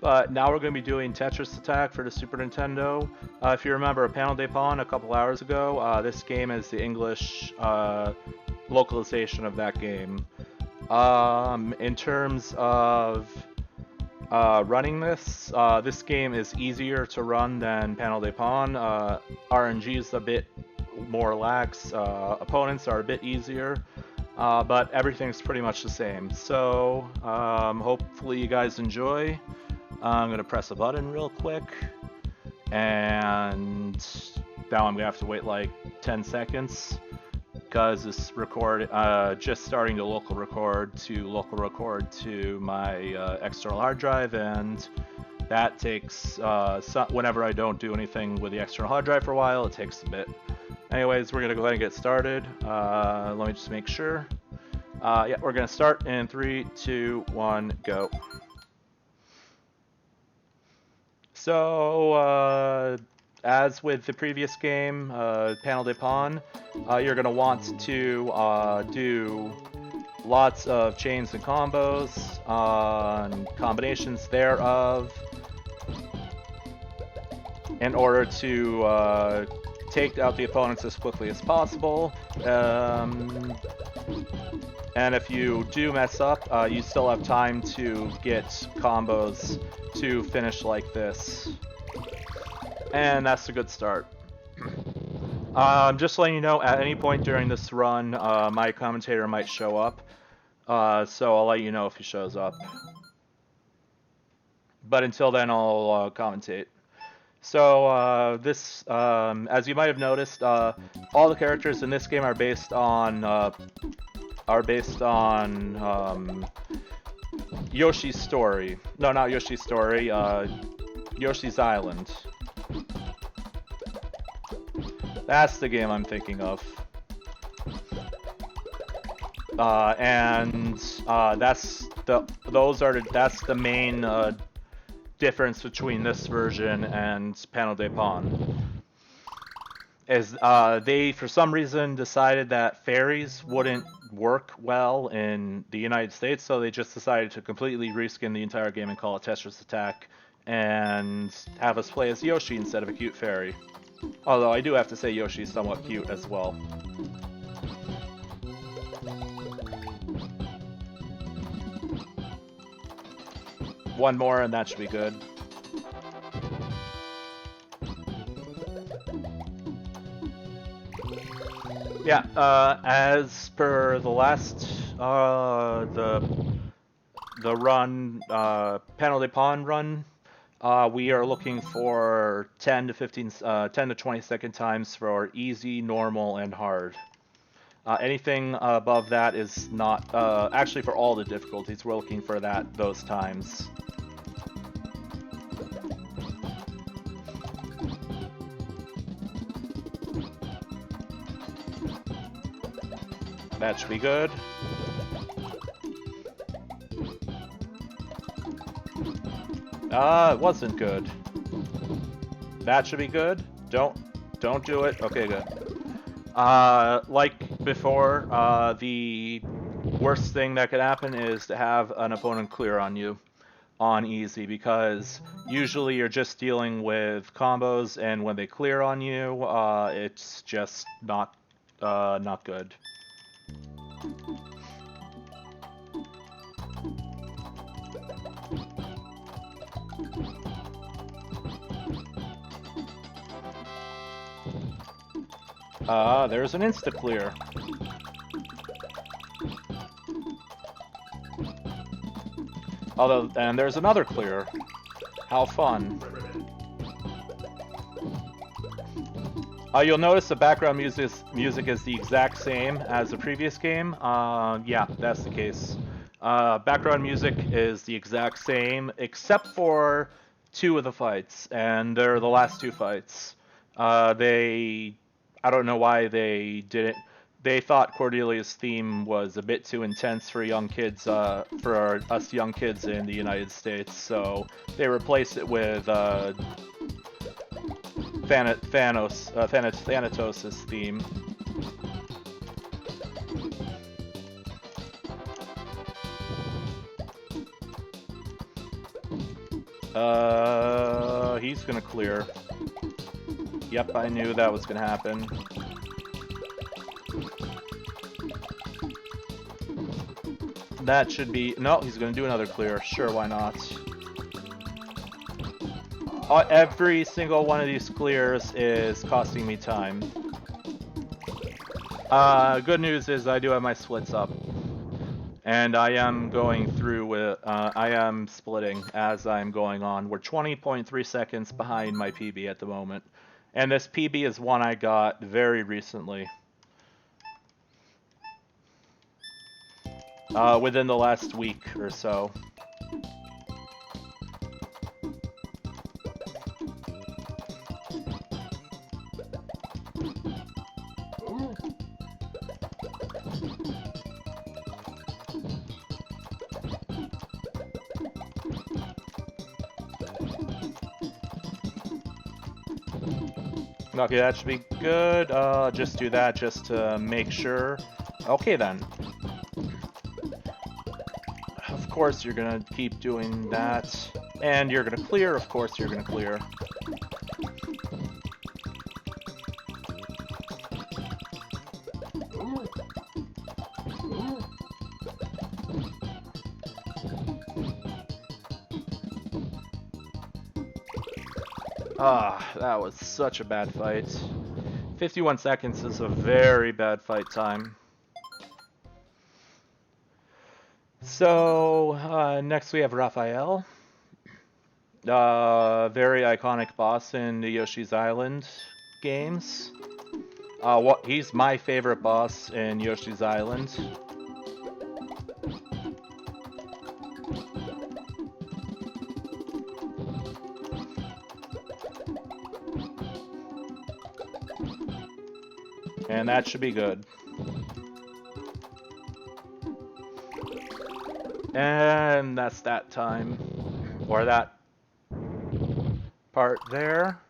But now we're going to be doing Tetris Attack for the Super Nintendo. If you remember a Panel de Pon a couple hours ago, this game is the English localization of that game. In terms of running this, this game is easier to run than Panel de Pon. RNG is a bit more lax, opponents are a bit easier, but everything's pretty much the same. So hopefully you guys enjoy. I'm going to press a button real quick, and now I'm going to have to wait like 10 seconds because this record, just starting to local record to my external hard drive, and that takes, whenever I don't do anything with the external hard drive for a while, it takes a bit. Anyways, we're going to go ahead and get started. Let me just make sure. Yeah, we're going to start in 3, 2, 1, go. So, as with the previous game, Panel de Pon, you're going to want to do lots of chains and combos, and combinations thereof, in order to take out the opponents as quickly as possible. And if you do mess up, you still have time to get combos to finish like this. And that's a good start. Just letting you know, at any point during this run, my commentator might show up. So I'll let you know if he shows up. But until then, I'll commentate. So this, as you might have noticed, all the characters in this game are based on Yoshi's Story. No, not Yoshi's Story. Yoshi's Island. That's the game I'm thinking of. That's the main difference between this version and Panel de Pon. Is they, for some reason, decided that fairies wouldn't work well in the United States, so they just decided to completely reskin the entire game and call it Tetris Attack, and have us play as Yoshi instead of a cute fairy. Although I do have to say Yoshi's somewhat cute as well. One more and that should be good. Yeah, as per the last, the run, Panel de Pon run, we are looking for 10 to 20 second times for easy, normal, and hard. Anything above that is not, actually for all the difficulties, we're looking for those times. That should be good. It wasn't good. That should be good. Don't do it. Okay, good. Like before, the worst thing that could happen is to have an opponent clear on you on easy, because usually you're just dealing with combos, and when they clear on you, it's just not good. There's an insta-clear. And there's another clear. How fun. You'll notice the background music is the exact same as the previous game. Yeah, that's the case. Background music is the exact same, except for 2 of the fights, and they're the last 2 fights. I don't know why they didn't. They thought Cordelia's theme was a bit too intense for young kids, for us young kids in the United States, so they replaced it with Thanatos' theme. He's gonna clear. Yep, I knew that was gonna happen. That should be... No, he's gonna do another clear. Sure, why not? Every single one of these clears is costing me time. Good news is I do have my splits up. And I am going through with... I am splitting as I'm going on. We're 20.3 seconds behind my PB at the moment. And this PB is one I got very recently. Within the last week or so. Okay, that should be good. Just do that just to make sure. Okay then. Of course you're gonna keep doing that. And you're gonna clear, of course you're gonna clear. Ah, that was such a bad fight. 51 seconds is a very bad fight time. So, next we have Raphael. Very iconic boss in the Yoshi's Island games. He's my favorite boss in Yoshi's Island. And that should be good. And that's that time. Or that part there.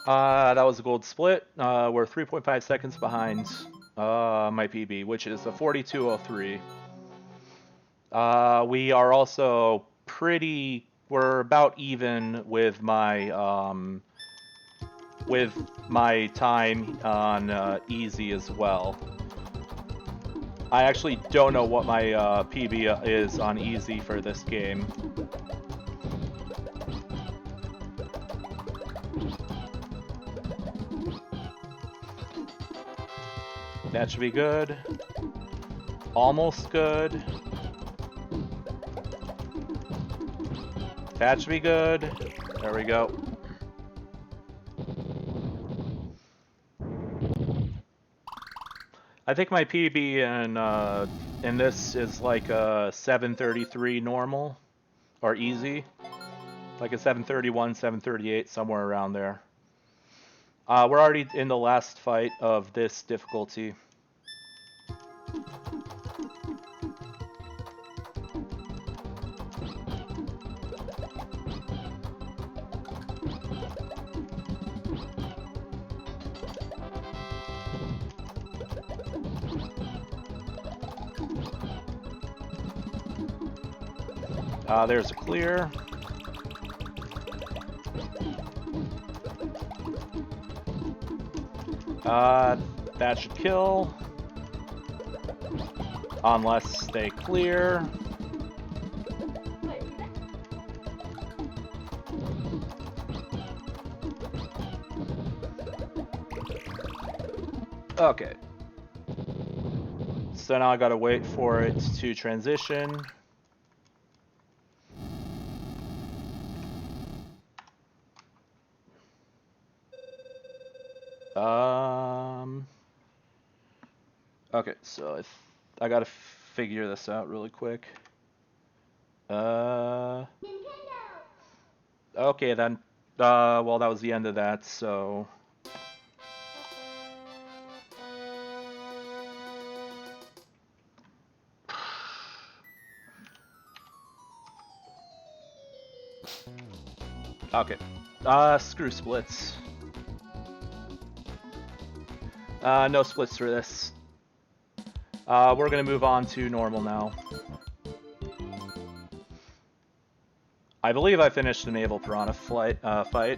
That was a gold split. We're 3.5 seconds behind my PB, which is a 42.03. We are also we're about even with my time on easy as well. I actually don't know what my PB is on easy for this game. That should be good. Almost good. That should be good. There we go. I think my PB in this is like a 733 normal or easy, like a 731, 738, somewhere around there. We're already in the last fight of this difficulty. There's a clear. That should kill. Unless they clear. Okay. So now I gotta wait for it to transition. Okay, so I gotta figure this out really quick. Okay then. Well, that was the end of that, so... Okay. Screw splits. No splits for this. We're gonna move on to normal now. I believe I finished the Naval Piranha fight.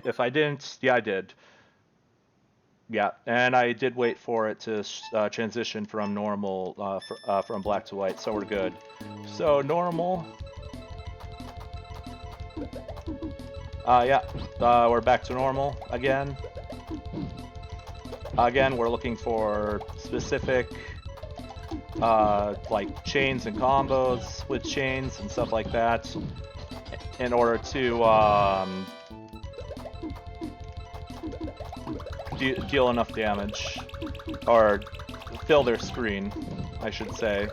If I didn't, yeah, I did. Yeah, and I did wait for it to transition from normal, from black to white, so we're good. So normal. Yeah, we're back to normal again. Again, we're looking for specific, like chains and combos with chains and stuff like that, in order to deal enough damage, or fill their screen, I should say,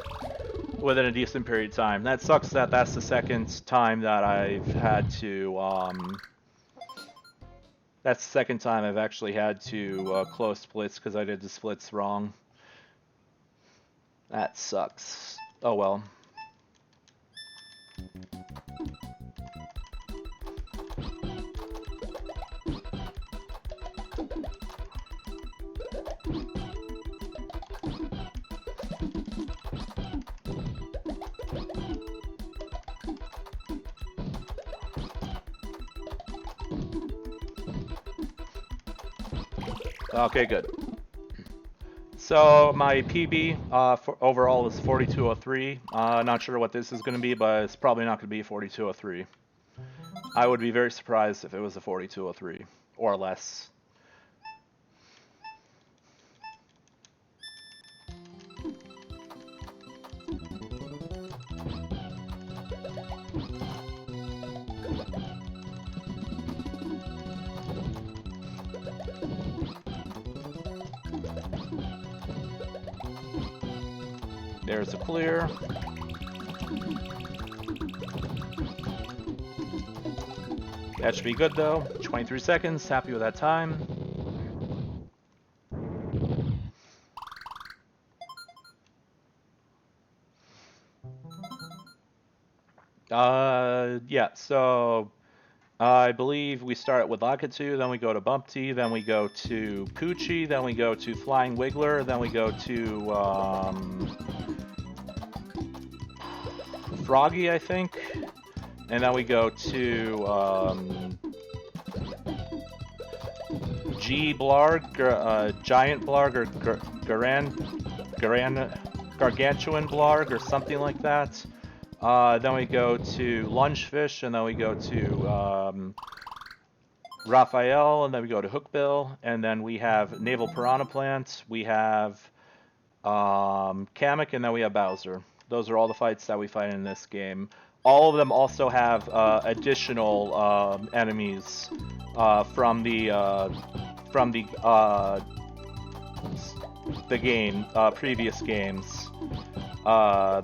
within a decent period of time. That sucks that that's the second time that I've had to, that's the second time I've actually had to close splits because I did the splits wrong. That sucks. Oh well. Okay, good. So my PB for overall is 4203. Not sure what this is going to be, but it's probably not going to be 4203. I would be very surprised if it was a 4203 or less. There's a clear. That should be good though. 23 seconds, happy with that time. Yeah, so I believe we start with Lakitu, then we go to Bumpty, then we go to Poochie, then we go to Flying Wiggler, then we go to Froggy, I think, and then we go to G Blarg, Giant Blarg, or Gargantuan Blarg, or something like that. Then we go to Lungefish, and then we go to Raphael, and then we go to Hookbill, and then we have Naval Piranha Plant, we have Kamek, and then we have Bowser. Those are all the fights that we fight in this game. All of them also have additional enemies from the game, previous games. I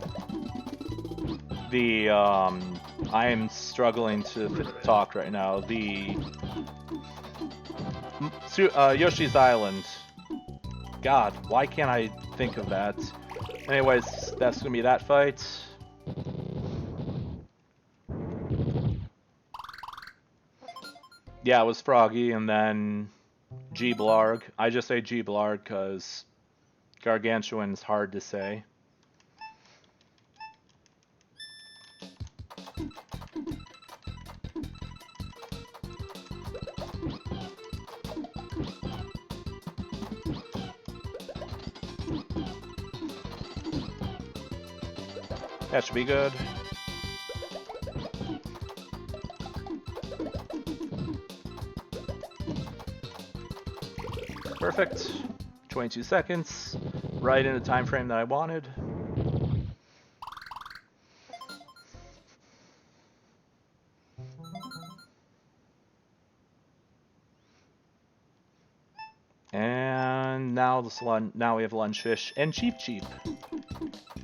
am struggling to talk right now. The Yoshi's Island. God, why can't I think of that? Anyways, that's gonna be that fight. Yeah, it was Froggy, and then G Blarg. I just say G Blarg because Gargantuan is hard to say. That should be good. Perfect. 22 seconds. Right in the time frame that I wanted. And now now we have Lungefish and Cheep Cheep.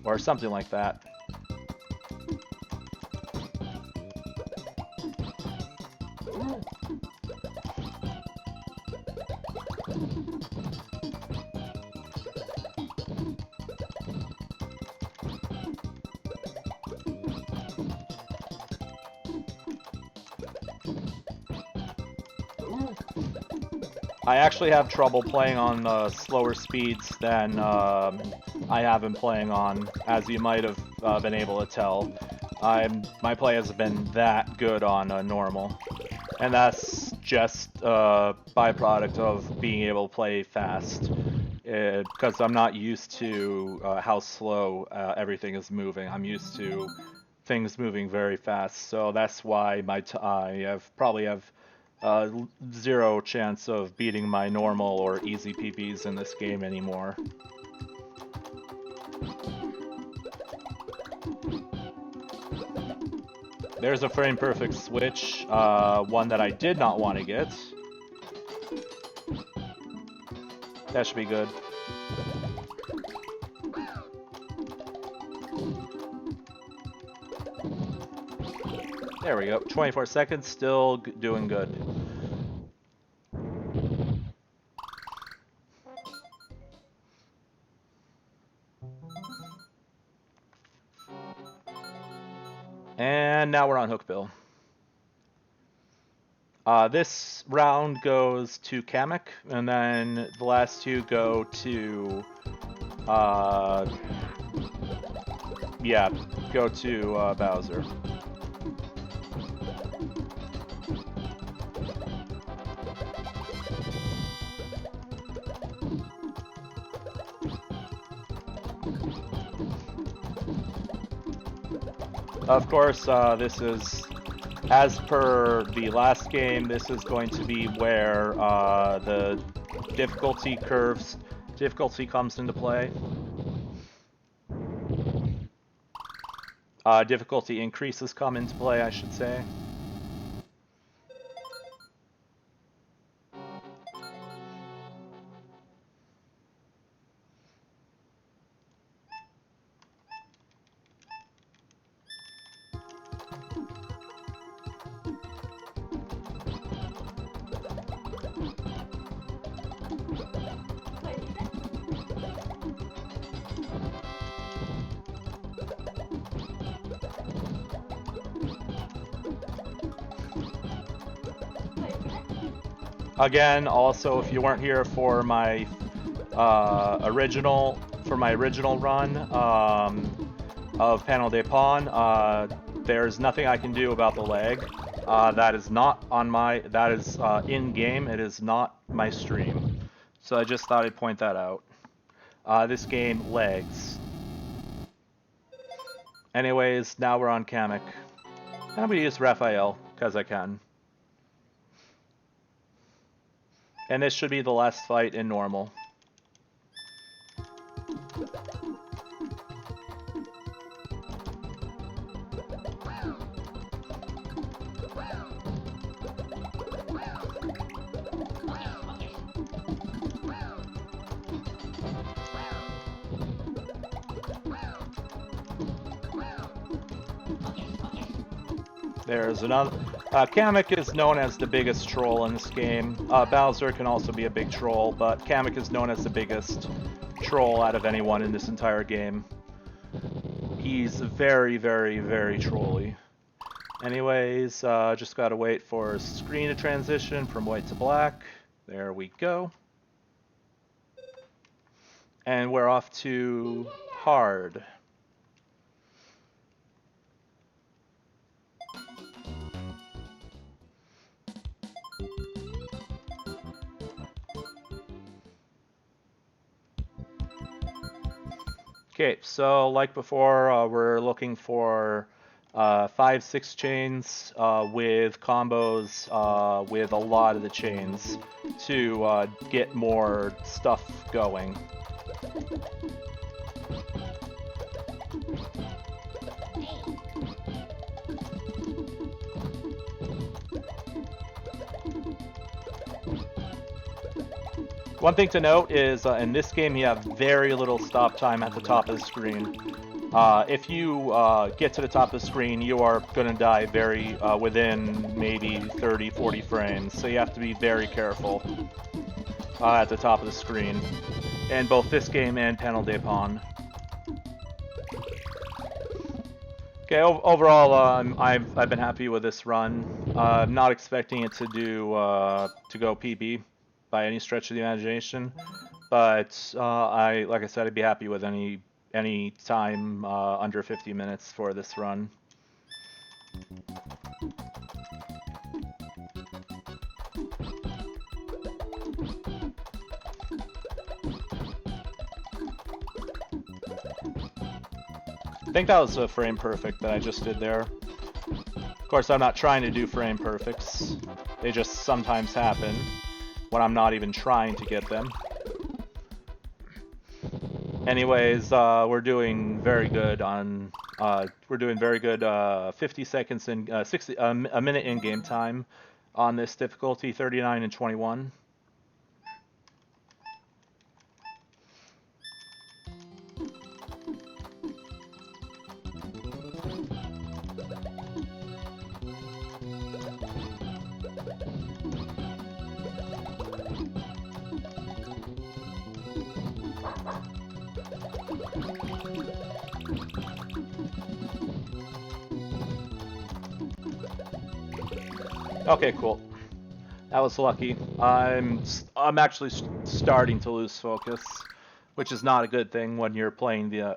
Or something like that. I actually have trouble playing on slower speeds than I have been playing on, as you might have been able to tell. My play has been that good on normal, and that's just a byproduct of being able to play fast. Because I'm not used to how slow everything is moving. I'm used to things moving very fast, so that's why I probably have zero chance of beating my normal or easy PBs in this game anymore. There's a frame perfect switch, one that I did not want to get. That should be good. There we go. 24 seconds, still doing good. And now we're on Hookbill. This round goes to Kamek, and then the last two go to, Bowser. Of course, this is, as per the last game, this is going to be where the difficulty comes into play. Difficulty increases come into play, I should say. Again, also, if you weren't here for my original run of Panel de Pon, there's nothing I can do about the lag. That is not on my. That is in game. It is not my stream. So I just thought I'd point that out. This game lags. Anyways, now we're on Kamek. I'm gonna use Raphael because I can. And this should be the last fight in normal. There's another. Kamek is known as the biggest troll in this game. Bowser can also be a big troll, but Kamek is known as the biggest troll out of anyone in this entire game. He's very, very, very trolly. Anyways, just gotta wait for a screen to transition from white to black. There we go. And we're off to hard. Okay, so like before, we're looking for 5-6 chains with combos with a lot of the chains to get more stuff going. One thing to note is in this game you have very little stop time at the top of the screen. If you get to the top of the screen, you are going to die within maybe 30-40 frames, so you have to be very careful at the top of the screen in both this game and Panel de Pon. Okay, overall, I've been happy with this run. I'm not expecting it to go PB by any stretch of the imagination, but like I said, I'd be happy with any time under 50 minutes for this run. I think that was a frame perfect that I just did there. Of course, I'm not trying to do frame perfects. They just sometimes happen when I'm not even trying to get them. Anyways, we're doing very good on. We're doing very good. 50 seconds and a minute in game time on this difficulty, 39 and 21. Okay, cool. That was lucky. I'm actually starting to lose focus, which is not a good thing when you're playing the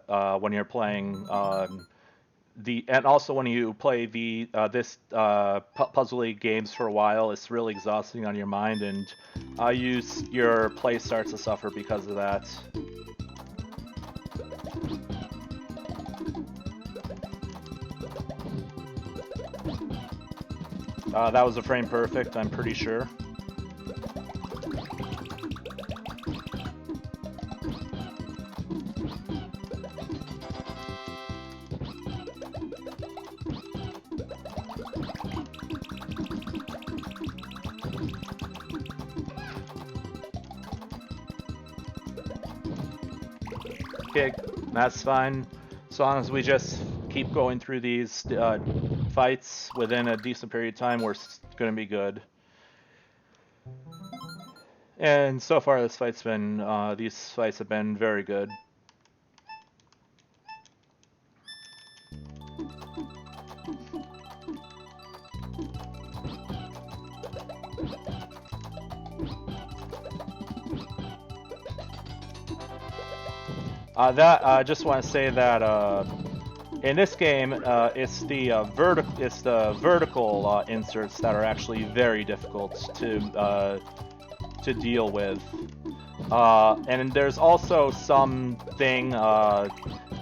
and also when you play the puzzle league games for a while. It's really exhausting on your mind, and your play starts to suffer because of that. That was a frame perfect, I'm pretty sure. Okay, that's fine. As long as we just keep going through these fights within a decent period of time, we're going to be good. And so far, these fights have been very good. I just want to say that in this game, it's the vertical inserts that are actually very difficult to deal with. And there's also something.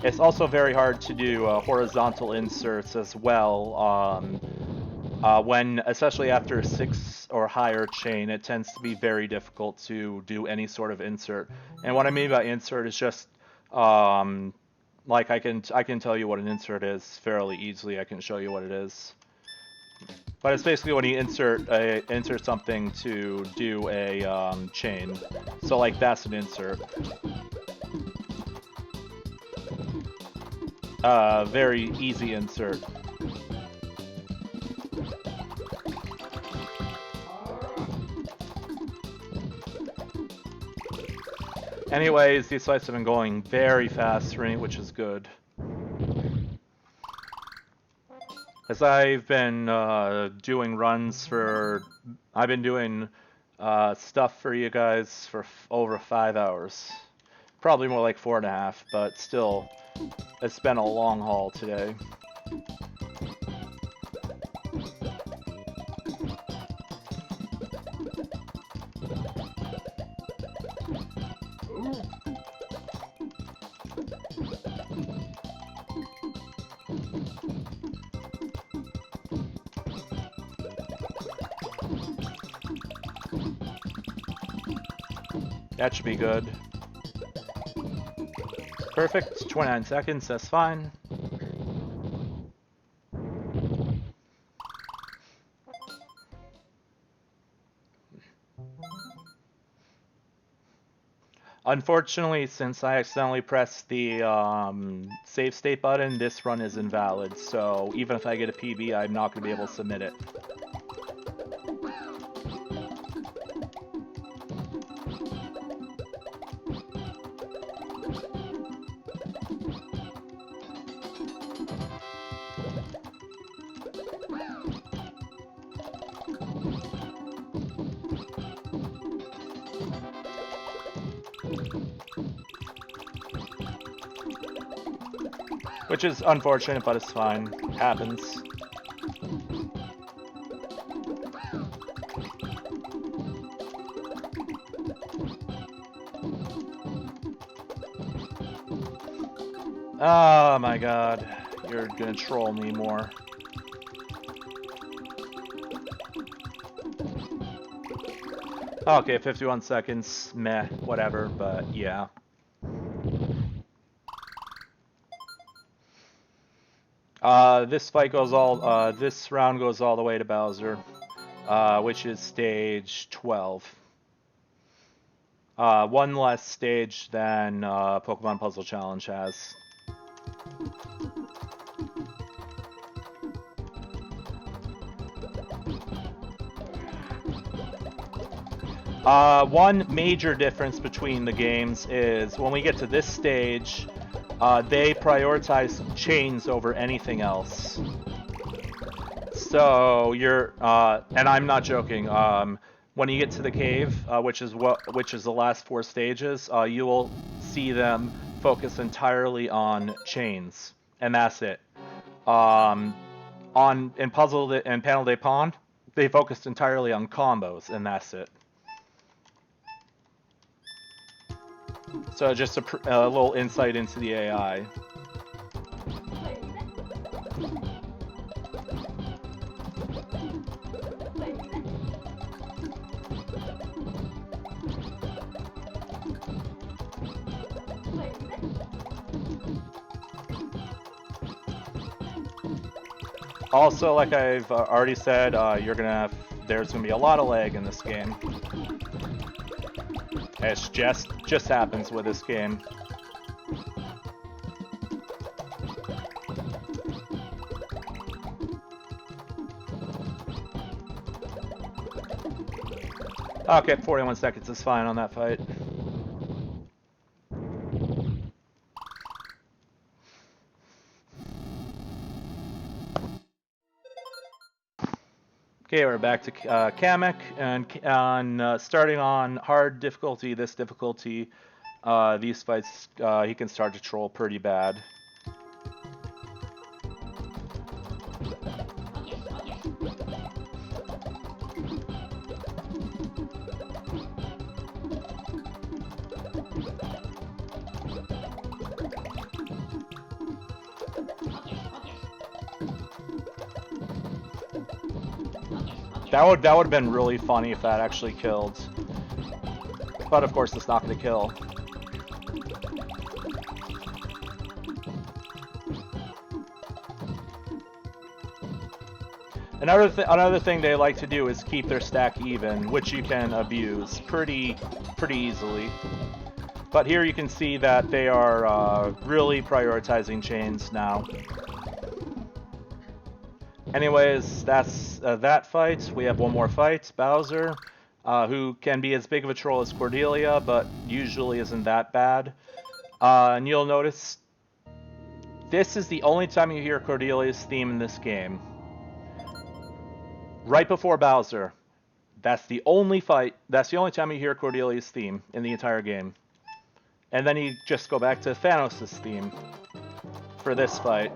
It's also very hard to do horizontal inserts as well. Especially after a 6 or higher chain, it tends to be very difficult to do any sort of insert. And what I mean by insert is just like I can tell you what an insert is fairly easily. I can show you what it is. But it's basically when you insert something to do a chain. So like that's an insert. Very easy insert. Anyways, these fights have been going very fast for me, which is good. As I've been doing runs I've been doing stuff for you guys for over 5 hours. Probably more like 4.5, but still, it's been a long haul today. That should be good. Perfect, 29 seconds, that's fine. Unfortunately, since I accidentally pressed the save state button, this run is invalid, so even if I get a PB, I'm not going to be able to submit it. Which is unfortunate, but it's fine. It happens. Oh my god. You're gonna troll me more. Okay, 51 seconds. Meh, whatever, but yeah. This round goes all the way to Bowser, which is stage 12. One less stage than Pokemon Puzzle Challenge has. One major difference between the games is when we get to this stage, they prioritize chains over anything else. So you're, and I'm not joking. When you get to the cave, which is the last 4 stages, you will see them focus entirely on chains, and that's it. In Puzzle and Panel de Pon, they focused entirely on combos, and that's it. So just a little insight into the AI. Also, like I've already said, there's gonna be a lot of lag in this game. It just happens with this game. Okay, 41 seconds is fine on that fight. Okay, we're back to Kamek, and starting on hard difficulty, this difficulty, these fights, he can start to troll pretty bad. That would have been really funny if that actually killed. But of course it's not going to kill. Another thing they like to do is keep their stack even, which you can abuse pretty easily. But here you can see that they are really prioritizing chains now. Anyways, that's that fight. We have one more fight, Bowser, who can be as big of a troll as Cordelia, but usually isn't that bad. And you'll notice this is the only time you hear Cordelia's theme in this game. Right before Bowser. That's the only time you hear Cordelia's theme in the entire game. And then you just go back to Thanos' theme for this fight.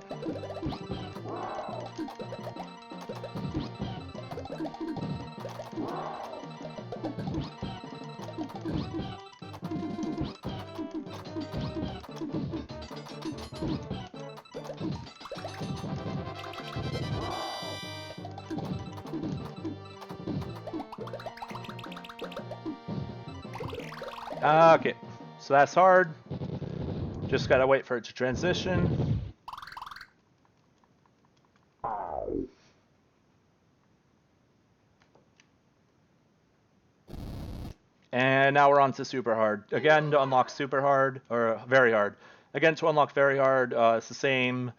Okay, so that's hard. Just gotta wait for it to transition. And now we're on to super hard. Again, to unlock super hard, or very hard. Again, to unlock very hard, it's the same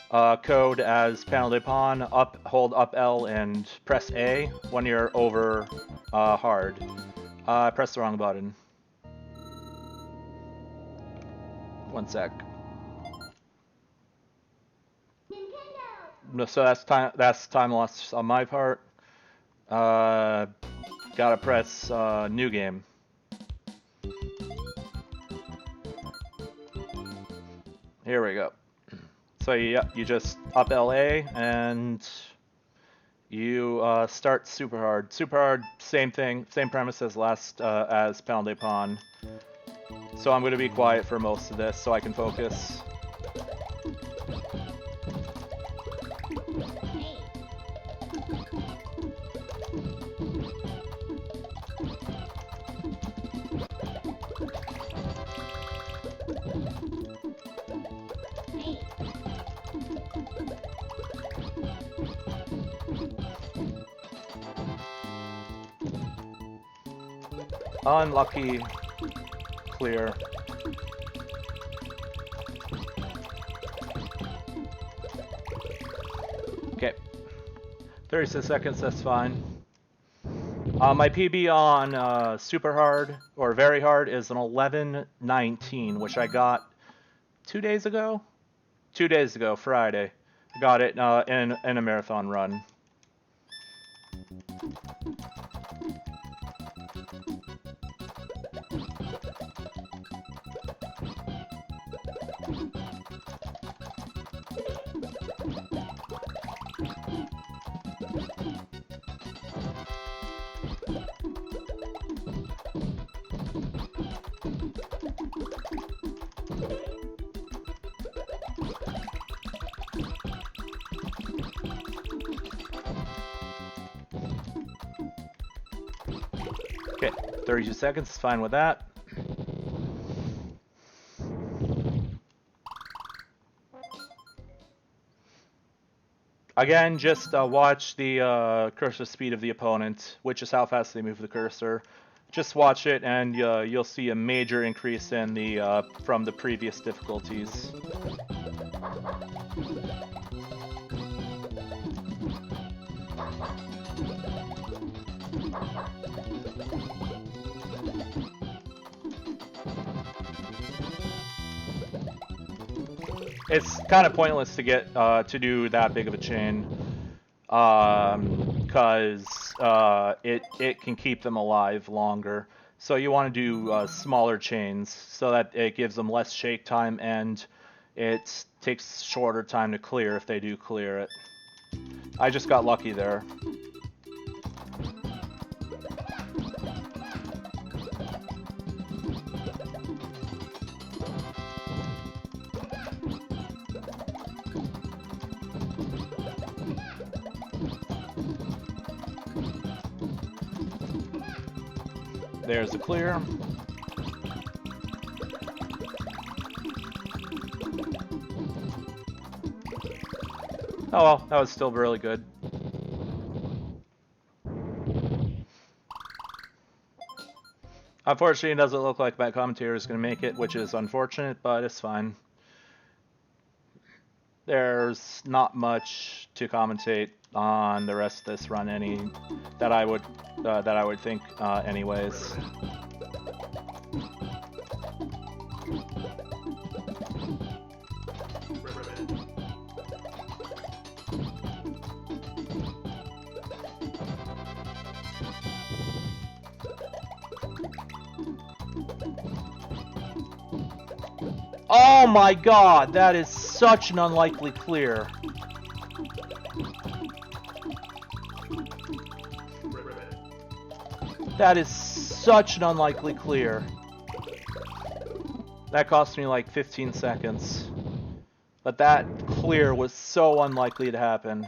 code as Panel de Pon. Hold up L and press A when you're over hard. I pressed the wrong button. One sec. Nintendo. So that's time lost on my part. Gotta press new game. Here we go. So you just up LA and you start super hard. Super hard, same thing, same premise as as Panel de Pon. So I'm going to be quiet for most of this so I can focus. Unlucky. Clear. Okay. 36 seconds, that's fine. My PB on super hard or very hard is an 11:19, which I got 2 days ago. 2 days ago, Friday. I got it in a marathon run. Okay, 32 seconds is fine with that. Again, just watch the cursor speed of the opponent, which is how fast they move the cursor. Just watch it, and you'll see a major increase in the from the previous difficulties. It's kind of pointless to get to do that big of a chain, because it can keep them alive longer. So you want to do smaller chains so that it gives them less shake time, and it takes shorter time to clear if they do clear it. I just got lucky there. There's the clear. Oh well, that was still really good. Unfortunately, it doesn't look like my commentator is going to make it, which is unfortunate, but it's fine. There's not much to commentate on the rest of this run that I would think anyways. Oh my god, that is such an unlikely clear. That is such an unlikely clear. That cost me like 15 seconds. But that clear was so unlikely to happen.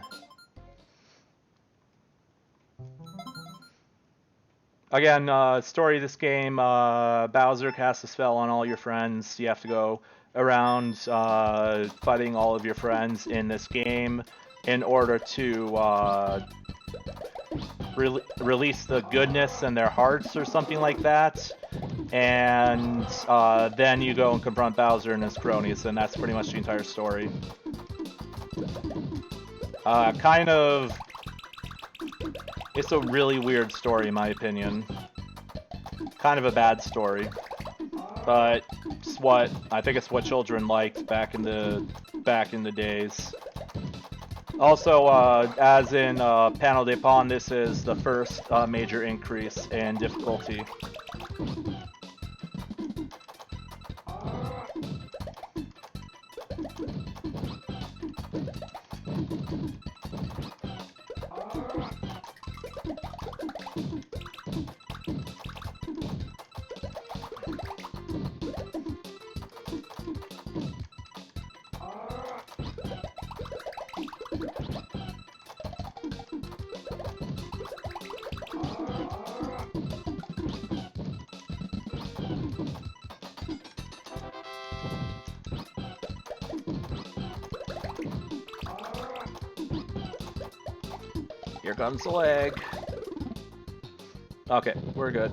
Again, story of this game, Bowser casts a spell on all your friends. You have to go around fighting all of your friends in this game in order to release the goodness in their hearts or something like that. And then you go and confront Bowser and his cronies, and that's pretty much the entire story. It's a really weird story in my opinion. Kind of a bad story. But I think it's what children liked back in the days. Also, as in Panel de Pon, this is the first major increase in difficulty. Here comes the leg. Okay, we're good.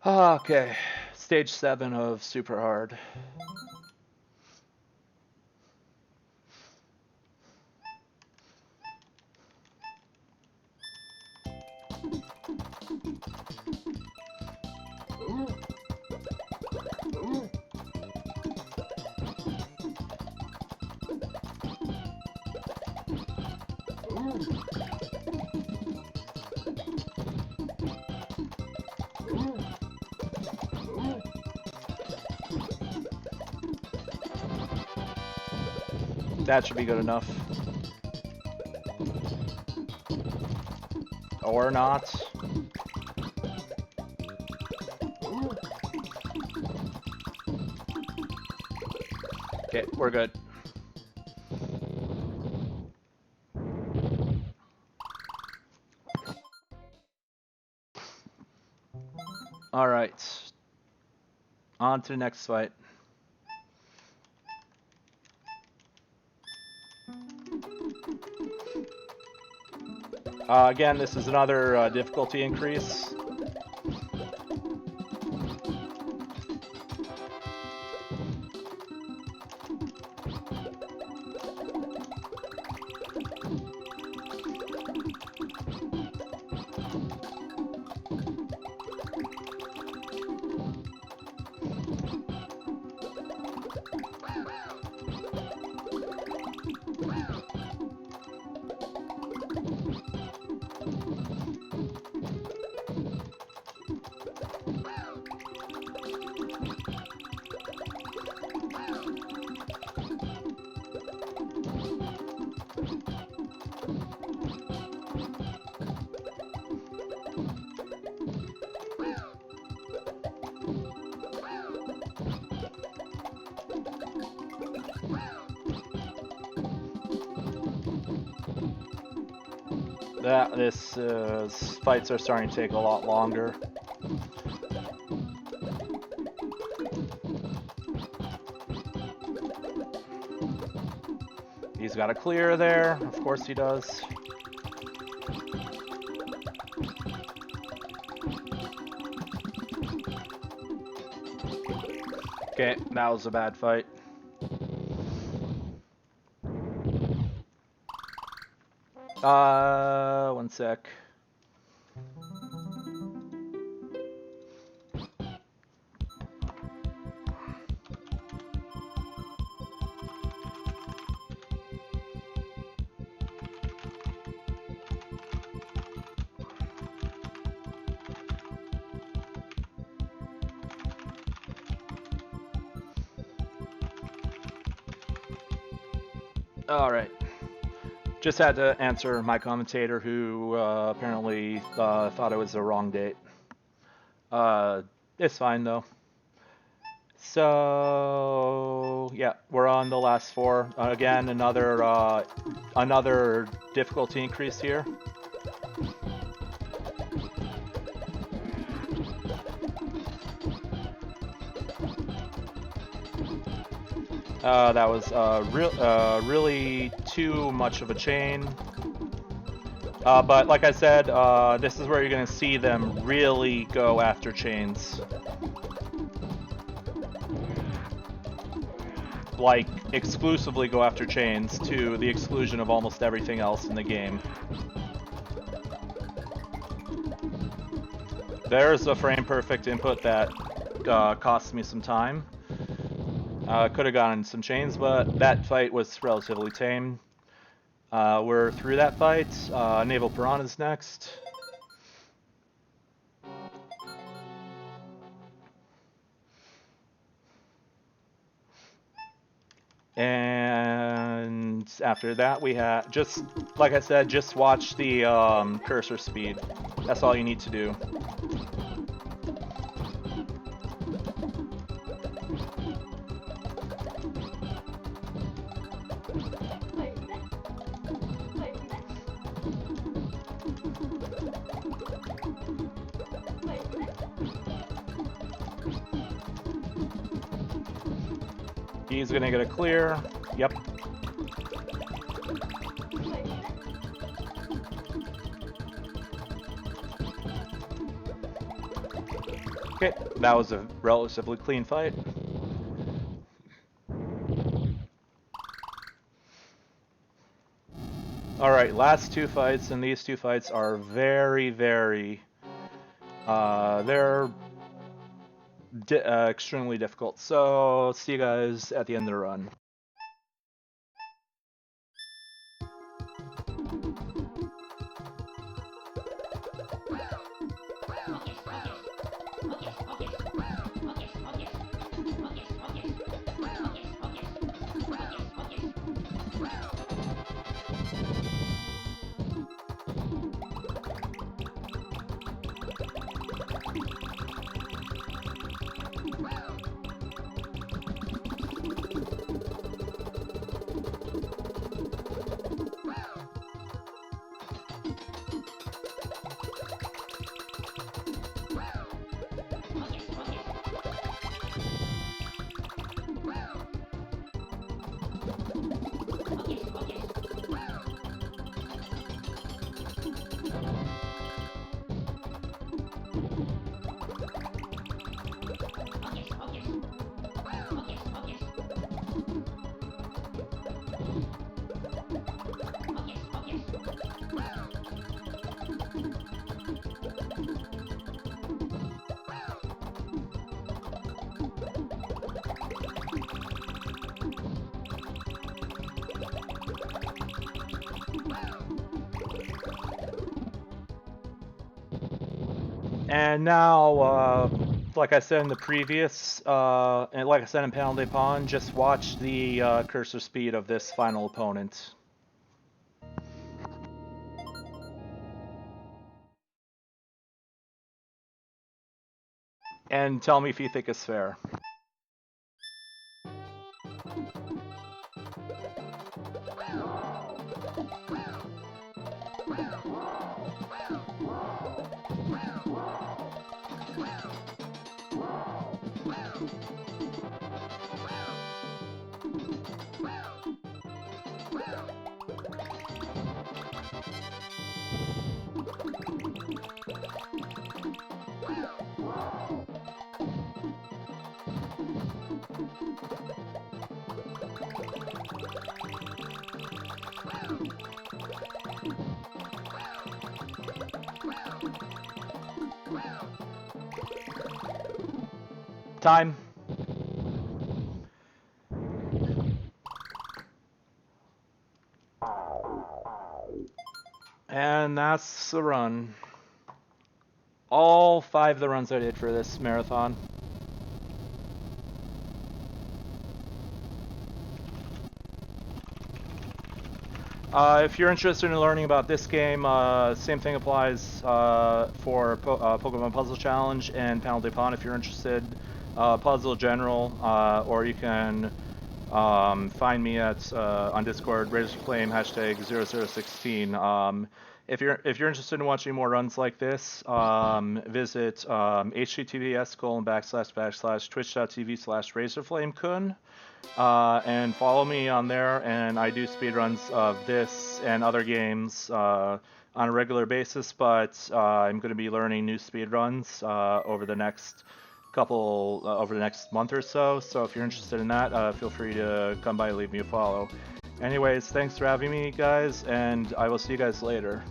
Okay, stage 7 of Super Hard. That should be good enough. Or not. Okay, we're good. Alright. On to the next fight. Again, this is another difficulty increase. This fights are starting to take a lot longer. He's got a clear there, of course he does. Okay, that was a bad fight. One sec. All right. Just had to answer my commentator who apparently thought it was the wrong date. It's fine though. So yeah, we're on the last 4. Again, another difficulty increase here. That was really too much of a chain. But like I said, this is where you're going to see them really go after chains. Like, exclusively go after chains to the exclusion of almost everything else in the game. There's a frame-perfect input that cost me some time. Could have gotten some chains, but that fight was relatively tame. We're through that fight. Naval Piranha's next. And after that, we have, just like I said, just watch the cursor speed. That's all you need to do. He's gonna get a clear. Yep. Okay, that was a relatively clean fight. Alright, last two fights, and these two fights are very, very... they're extremely difficult. So, see you guys at the end of the run. And now, like I said in the previous, and like I said in Panel de Pawn, just watch the cursor speed of this final opponent. And tell me if you think it's fair. Time. And that's the run. All 5 of the runs I did for this marathon. If you're interested in learning about this game, same thing applies for Pokemon Puzzle Challenge and Panel de Pawn if you're interested. Puzzle General, or you can find me at on Discord, RazorFlame #0016. If you're interested in watching more runs like this, visit https://twitch.tv/RazorFlameKun. And follow me on there, and I do speedruns of this and other games on a regular basis, but I'm going to be learning new speedruns over the next month or so. So if you're interested in that, feel free to come by and leave me a follow. Anyways, thanks for having me, guys, and I will see you guys later.